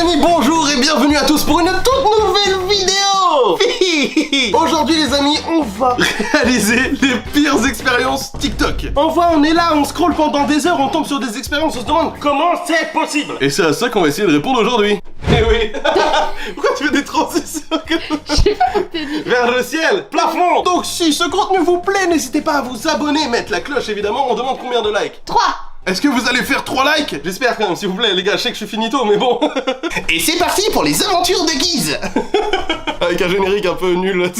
amis, bonjour et bienvenue à tous pour une toute nouvelle vidéo. Aujourd'hui les amis, on va réaliser les pires expériences TikTok. On est là, on scrolle pendant des heures, on tombe sur des expériences, on se demande comment c'est possible. Et c'est à ça qu'on va essayer de répondre aujourd'hui. Eh oui. Pourquoi tu fais des transitions Je sais pas quoi t'as dit. vers le ciel, plafond. Donc si ce contenu vous plaît, n'hésitez pas à vous abonner, mettre la cloche évidemment. On demande combien de likes? 3. Est-ce que vous allez faire 3 likes? J'espère quand même, s'il vous plaît, les gars, je sais que je suis finito, mais bon. Et c'est parti pour les aventures de Guise. Avec un générique un peu nul.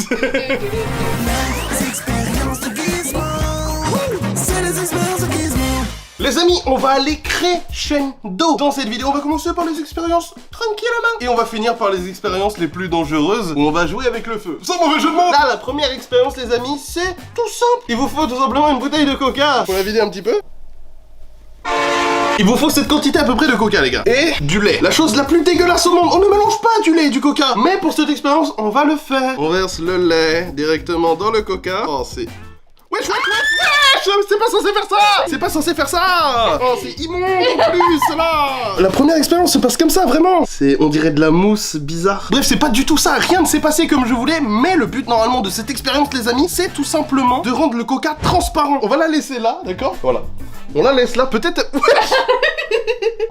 Les amis, on va aller crescendo dans cette vidéo. On va commencer par les expériences tranquillement. Et on va finir par les expériences les plus dangereuses où on va jouer avec le feu. Sans mauvais jeu de mots. Là, la première expérience, les amis, c'est tout simple. Il vous faut tout simplement une bouteille de coca. Faut la vider un petit peu. Il vous faut cette quantité à peu près de coca, les gars. Et du lait. La chose la plus dégueulasse au monde. On ne mélange pas du lait et du coca. Mais pour cette expérience, on va le faire. On verse le lait directement dans le coca. Oh, c'est... Wesh, c'est pas censé faire ça. C'est pas censé faire ça. Oh, c'est immonde en plus, là. La première expérience se passe comme ça, vraiment. C'est, on dirait de la mousse bizarre. Bref, c'est pas du tout ça. Rien ne s'est passé comme je voulais. Mais le but, normalement, de cette expérience, les amis, c'est tout simplement de rendre le coca transparent. On va la laisser là, d'accord? Voilà. On la laisse là, peut-être...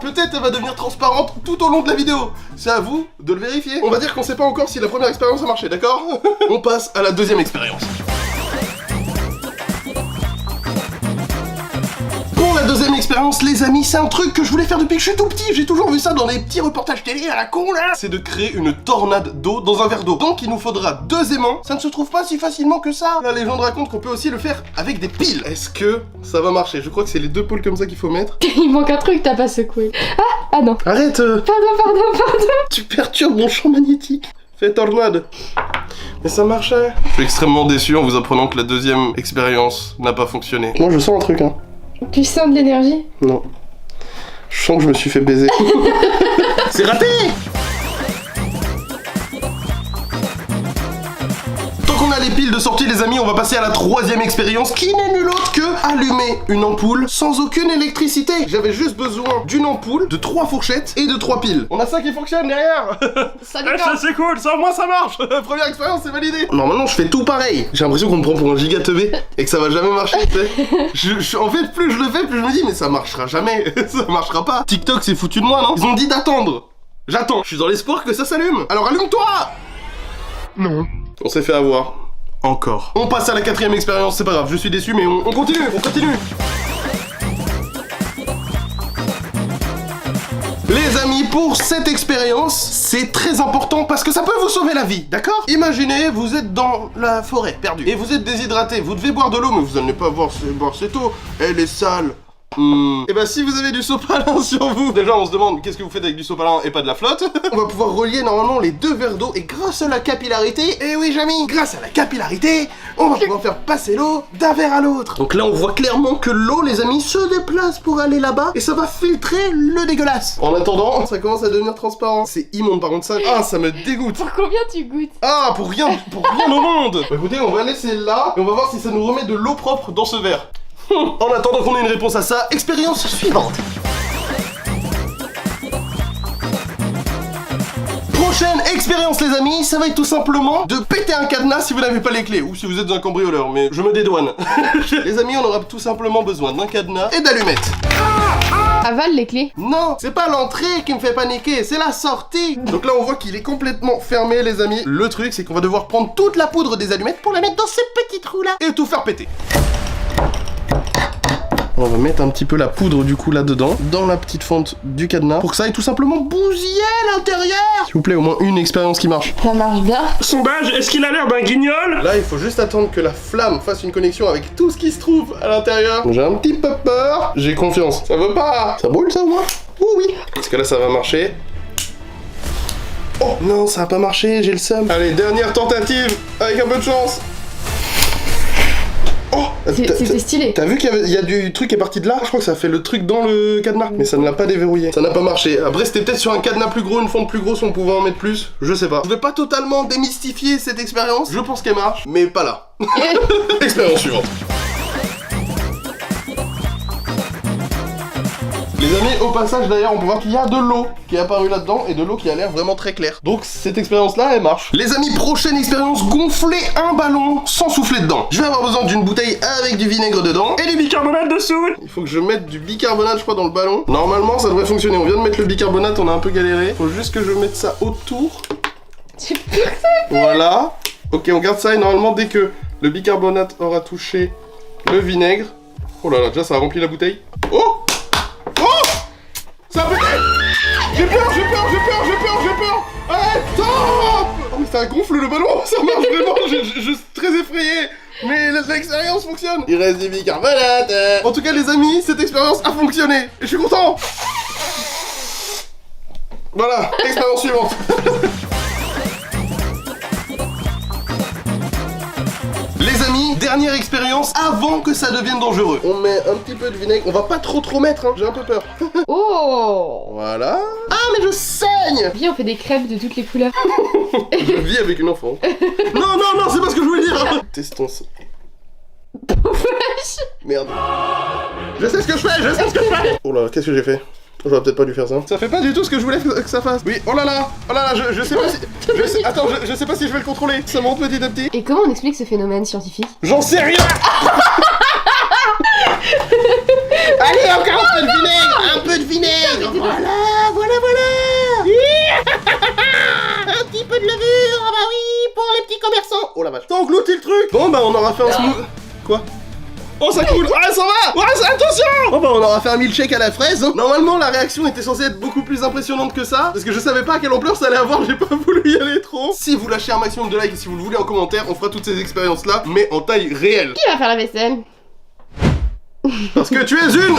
Peut-être elle va devenir transparente tout au long de la vidéo. C'est à vous de le vérifier. On va dire qu'on sait pas encore si la première expérience a marché, d'accord? On passe à la deuxième expérience. Pour la deuxième expérience, les amis, c'est un truc que je voulais faire depuis que je suis tout petit. J'ai toujours vu ça dans des petits reportages télé à la con, là. C'est de créer une tornade d'eau dans un verre d'eau. Donc, il nous faudra 2 aimants. Ça ne se trouve pas si facilement que ça. La légende raconte qu'on peut aussi le faire avec des piles. Est-ce que ça va marcher? Je crois que c'est les 2 pôles comme ça qu'il faut mettre. Il manque un truc, t'as pas secoué. Ah non. Arrête. Pardon. Tu perturbes mon champ magnétique. Fais tornade. Mais ça marchait. Je suis extrêmement déçu en vous apprenant que la deuxième expérience n'a pas fonctionné. Moi, je sens un truc, hein. Tu sens de l'énergie? Non. Je sens que je me suis fait baiser. C'est raté! Tant qu'on a les piles de sortie, les amis, on va passer à la troisième expérience qui n'est nulle autre que allumer une ampoule sans aucune électricité. J'avais juste besoin d'une ampoule, de 3 fourchettes et de 3 piles. On a ça qui fonctionne derrière. Ça Ça c'est cool, ça au moins ça marche. Première expérience, c'est validé. Normalement, je fais tout pareil. J'ai l'impression qu'on me prend pour un giga teubé et que ça va jamais marcher, tu sais. En fait, plus je le fais, plus je me dis, mais ça marchera jamais. Ça marchera pas. TikTok, c'est foutu de moi, non? Ils ont dit d'attendre. J'attends. Je suis dans l'espoir que ça s'allume. Alors allume-toi. Non. On s'est fait avoir. Encore. On passe à la 4ème expérience, c'est pas grave, je suis déçu, mais on continue. Les amis, pour cette expérience, c'est très important parce que ça peut vous sauver la vie, d'accord? Imaginez, vous êtes dans la forêt, perdu, et vous êtes déshydraté, vous devez boire de l'eau, mais vous n'allez pas boire cette eau, elle est sale. Et bah si vous avez du sopalin sur vous, déjà on se demande qu'est-ce que vous faites avec du sopalin et pas de la flotte. On va pouvoir relier normalement les 2 verres d'eau et grâce à la capillarité, et oui Jamy, grâce à la capillarité, on va pouvoir faire passer l'eau d'un verre à l'autre. Donc là on voit clairement que l'eau les amis se déplace pour aller là-bas et ça va filtrer le dégueulasse. En attendant, ça commence à devenir transparent. C'est immonde par contre ça. Ah ça me dégoûte. Pour combien tu goûtes? Ah pour rien au monde. Bah, écoutez on va laisser là et on va voir si ça nous remet de l'eau propre dans ce verre. En attendant qu'on ait une réponse à ça, expérience suivante. Prochaine expérience les amis, ça va être tout simplement de péter un cadenas si vous n'avez pas les clés ou si vous êtes un cambrioleur, mais je me dédouane. Les amis, on aura tout simplement besoin d'un cadenas et d'allumettes. Avale les clés. Non, c'est pas l'entrée qui me fait paniquer, c'est la sortie. Donc là on voit qu'il est complètement fermé les amis. Le truc c'est qu'on va devoir prendre toute la poudre des allumettes pour la mettre dans ces petits trous là et tout faire péter. On va mettre un petit peu la poudre du coup là-dedans, dans la petite fente du cadenas, pour que ça aille tout simplement bousiller à l'intérieur. S'il vous plaît, au moins une expérience qui marche. Ça marche bien. Sondage, est-ce qu'il a l'air d'un guignol? Là, il faut juste attendre que la flamme fasse une connexion avec tout ce qui se trouve à l'intérieur. J'ai un petit peu peur. J'ai confiance. Ça veut pas. Ça brûle ça au moins? Oui. Est-ce que là, ça va marcher? Oh non, ça a pas marché, j'ai le seum. Allez, dernière tentative, avec un peu de chance. Oh, C'était stylé. T'as vu qu'il y a du truc qui est parti de là? Je crois que ça a fait le truc dans le cadenas. Mais ça ne l'a pas déverrouillé. Ça n'a pas marché. Après, c'était peut-être sur un cadenas plus gros, une fente plus grosse, on pouvait en mettre plus. Je sais pas. Je vais pas totalement démystifier cette expérience. Je pense qu'elle marche, mais pas là. Expérience suivante. Les Les amis, au passage d'ailleurs, on peut voir qu'il y a de l'eau qui est apparue là-dedans et de l'eau qui a l'air vraiment très claire. Donc cette expérience-là, elle marche. Les amis, prochaine expérience, gonfler un ballon sans souffler dedans. Je vais avoir besoin d'une bouteille avec du vinaigre dedans Et du bicarbonate dessous. Il faut que je mette du bicarbonate, je crois, dans le ballon. Normalement, ça devrait fonctionner. On vient de mettre le bicarbonate, on a un peu galéré. Faut juste que je mette ça autour. J'ai peur que ça. Voilà. Ok, on garde ça et normalement, dès que le bicarbonate aura touché le vinaigre... Oh là là, déjà, ça a rempli la bouteille. Oh! Oh! Ça a pété! J'ai peur! Arrête! Stop! Oh, mais ça gonfle le ballon! Ça marche vraiment! Je suis très effrayé! Mais l'expérience fonctionne! Il reste du bicarbonate! En tout cas, les amis, cette expérience a fonctionné! Et je suis content! Voilà, expérience suivante! Les amis, dernière expérience avant que ça devienne dangereux. On met un petit peu de vinaigre, on va pas trop mettre, hein, j'ai un peu peur. Oh. Voilà. Ah mais je saigne! Viens, on fait des crêpes de toutes les couleurs. Je vis avec une enfant. Non, c'est pas ce que je voulais dire. Testons ça. Merde. Je sais ce que je fais. Oh là, qu'est-ce que j'ai fait? J'aurais peut-être pas dû faire ça. Ça fait pas du tout ce que je voulais que ça fasse. Oui, oh là là, je sais pas si... Attends, je sais pas si je vais le contrôler. Ça monte petit à petit. Et comment on explique ce phénomène scientifique? J'en sais rien. Allez, encore un peu de vinaigre. Voilà. Un petit peu de levure, ah bah oui, pour les petits commerçants. Oh la vache. T'as englouti le truc. Bon bah on aura fait un smooth... Quoi? Oh ça coule! Ah ça va! Ouais, attention! Oh bah on aura fait un milkshake à la fraise. Hein. Normalement la réaction était censée être beaucoup plus impressionnante que ça. Parce que je savais pas à quelle ampleur ça allait avoir, j'ai pas voulu y aller trop. Si vous lâchez un maximum de likes et si vous le voulez en commentaire, on fera toutes ces expériences là, mais en taille réelle. Qui va faire la vaisselle? Parce que tu es une...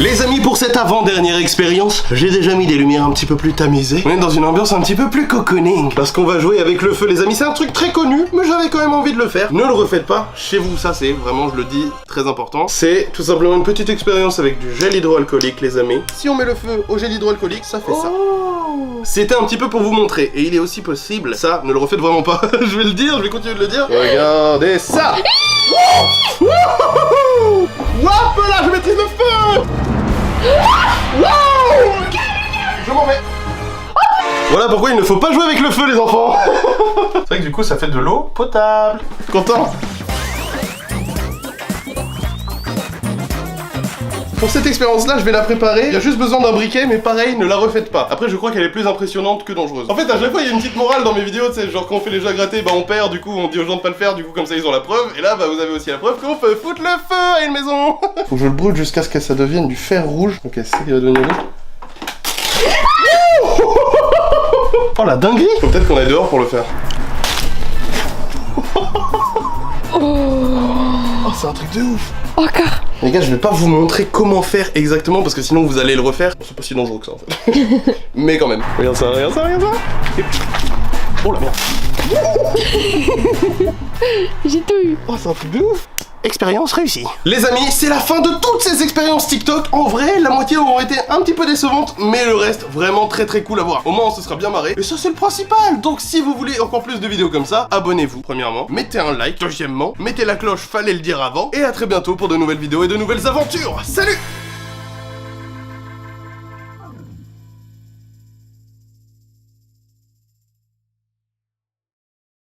Les amis, pour cette avant-dernière expérience, j'ai déjà mis des lumières un petit peu plus tamisées. On est dans une ambiance un petit peu plus cocooning. Parce qu'on va jouer avec le feu, les amis. C'est un truc très connu, mais j'avais quand même envie de le faire. Ne le refaites pas chez vous, ça c'est vraiment, je le dis, très important. C'est tout simplement une petite expérience avec du gel hydroalcoolique, les amis. Si on met le feu au gel hydroalcoolique, ça fait ça. C'était un petit peu pour vous montrer. Et il est aussi possible, ça, ne le refaites vraiment pas. Je vais le dire, je vais continuer de le dire. Regardez ça. Hop là, je maîtrise le feu. Je m'en vais. Voilà pourquoi il ne faut pas jouer avec le feu, les enfants. C'est vrai que du coup ça fait de l'eau potable. Content? Pour cette expérience-là, je vais la préparer. Il y a juste besoin d'un briquet, mais pareil, ne la refaites pas. Après, je crois qu'elle est plus impressionnante que dangereuse. En fait, à chaque fois, il y a une petite morale dans mes vidéos, tu sais, genre quand on fait les jeux à gratter, bah on perd, du coup, on dit aux gens de pas le faire, du coup, comme ça, ils ont la preuve. Et là, bah vous avez aussi la preuve qu'on peut foutre le feu à une maison. Faut que je le brûle jusqu'à ce que ça devienne du fer rouge. Ok, c'est ça qui va devenir rouge. Oh la dinguerie! Faut peut-être qu'on aille dehors pour le faire. Oh, c'est un truc de ouf! Encore. Les gars, je vais pas vous montrer comment faire exactement parce que sinon vous allez le refaire. C'est pas si dangereux que ça en fait. Mais quand même. Regarde ça. Oh la merde. J'ai tout eu. Oh, c'est un truc de ouf. Expérience réussie. Les amis, c'est la fin de toutes ces expériences TikTok. En vrai, la moitié auront été un petit peu décevantes, mais le reste, vraiment très cool à voir. Au moins, on se sera bien marré. Et ça, c'est le principal. Donc, si vous voulez encore plus de vidéos comme ça, abonnez-vous, premièrement. Mettez un like, deuxièmement. Mettez la cloche, fallait le dire avant. Et à très bientôt pour de nouvelles vidéos et de nouvelles aventures. Salut!